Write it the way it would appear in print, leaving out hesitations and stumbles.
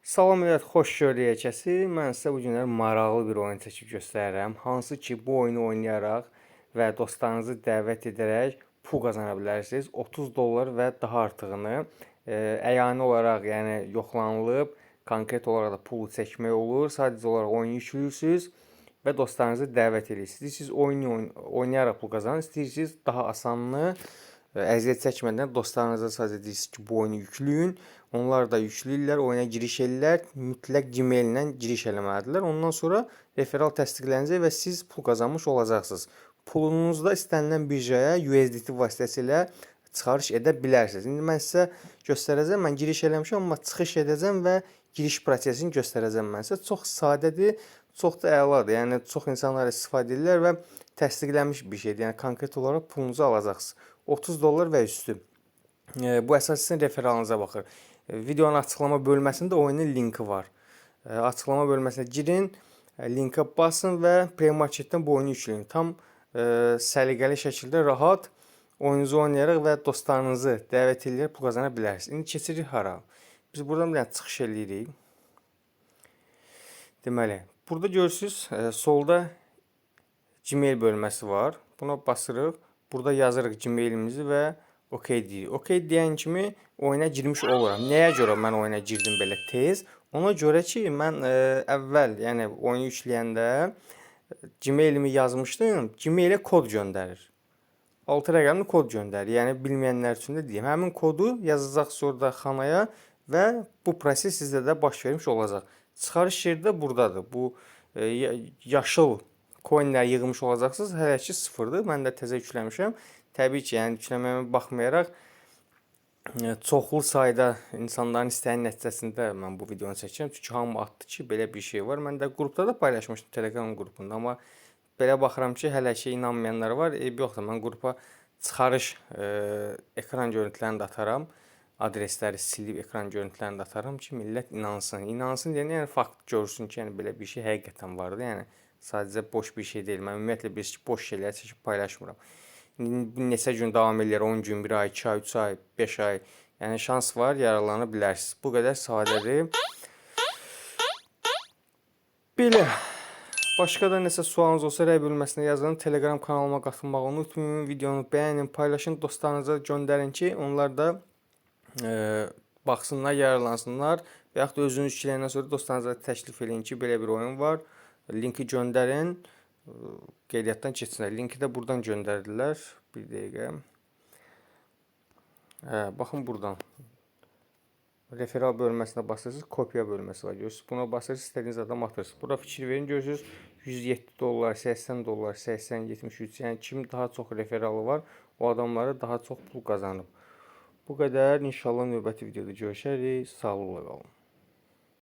Salam millet, xoş gördük herkəsi. Mən sizə bu günlər maraqlı bir oyun çəkib göstərirəm. Hansı ki, bu oyunu oynayaraq və dostlarınızı dəvət edərək pul qazana bilərsiniz. 30 dollar və daha artığını əyani olaraq, yəni yoxlanılıb, konkret olaraq da pulu çəkmək olur. Sadəcə olaraq oyunu yüklüyürsüz və dostlarınızı dəvət edirsiniz. Siz oyunu oynayaraq pul qazanın, istəyirsiniz daha asanını əziyyət çəkmədən dostlarınıza sadəcə deyirsiniz ki, bu oyunu yükləyin. Onlar da yükləyirlər, oyuna giriş edirlər. Mütləq Gmail ilə giriş eləməlidirlər. Ondan sonra referral təsdiqlənəcək və siz pul qazanmış olacaqsınız. Pulunuzu da istənilən birjaya USDT vasitəsilə çıxarış edə bilərsiniz. İndi mən sizə göstərəcəm. Mən giriş eləmişəm, amma çıxış edəcəm və giriş prosesini göstərəcəm mən sizə. Çox sadədir, çox da əladır. Yəni çox insanlar istifadə edirlər və təsdiqlənmiş bir şeydir. Yəni konkret olaraq pulunuzu alacaqsınız. 30 dollar və üstü. Bu əsas sizin referalınıza baxır. Videonun açıqlama bölməsində oyunun linki var. Açıqlama bölməsinə girin, linkə basın və Play-Marketdən bu oyunu yükləyin. Tam səliqəli şəkildə rahat oyununuzu oynayaraq və dostlarınızı dəvət edərək pul qazana bilərsiniz. İndi keçirik hara? Biz buradan bir çıxış eləyirik. Deməli, burada görürsüz, solda Gmail bölməsi var. Buna basırıq. Burada yazırıq Gmailimizi və OK deyirik. OK deyən kimi oyuna girmiş oluram. Nəyə görə mən oyuna girdim belə tez? Ona görə ki, mən əvvəl, yəni oyunu yükləyəndə Gmailimi yazmışdım. Gmailə kod göndərir. 6 rəqəmli kod göndərir. Yəni bilməyənlər üçün də deyim. Həmin kodu yazacaqsınız orada xanaya və bu proses sizdə də baş vermiş olacaq. Çıxarış yeri də buradadır. Bu yaşıl coinləri yığmış olacaqsınız. Hələ ki sıfırdır. Mən də təzə yükləmişəm. Təbii ki, yəni yükləməyimə baxmayaraq çoxlu sayda insanların istəyinin nəticəsində mən bu videonu çəkirəm. Çünki hamı atdı ki, belə bir şey var. Mən də qrupda da paylaşmışdım, Telegram qrupunda. Amma belə baxıram ki, hələ ki inanmayanlar var. Yoxdur, mən qrupa çıxarış ekran görüntülərini də ataram. Adresləri silib ekran görüntülərini də ataram ki, millət inansın. İnansın deyəndə yəni fakt görsün ki, yəni belə bir şey həqiqətən vardı. Yəni sadəcə boş bir şey deyil. Mən ümumiyyətlə bir boş şeyləri çəkib paylaşmıram. Neçə gün davam edir, 10 gün, 1 ay, 2 ay, 3 ay, 5 ay. Yəni şans var, yararlana bilərsiniz. Bu qədər sadədir. Belə. Başqa da nəsə sualınız olsa rəy bölməsinə yazın. Telegram kanalıma qatılmağı unutmayın. Videonu bəyənin, paylaşın, dostlarınıza göndərin ki, onlar da baxsınlar, yararlansınlar. Və yaxud da özünüz yükləyəndən sonra dostlarınıza təklif edin ki, belə bir oyun var. Linki göndərin. Qeydiyyatdan keçsinlər. Linki də buradan göndərdilər. Bir dəqiqə. Baxın buradan. Referal bölməsinə basırsınız. Kopya bölməsi var. Görürsünüz. Buna basırsınız. İstədiyiniz adam atırsınız. Burada fikir verin. Görürsünüz. 107 dollar, 80 dollar, 80, 73. Yəni kim daha çox referalı var, o adamlara daha çox pul qazanıb. Bu qədər. İnşallah növbəti videoda görüşərik. Sağlıqla qalın.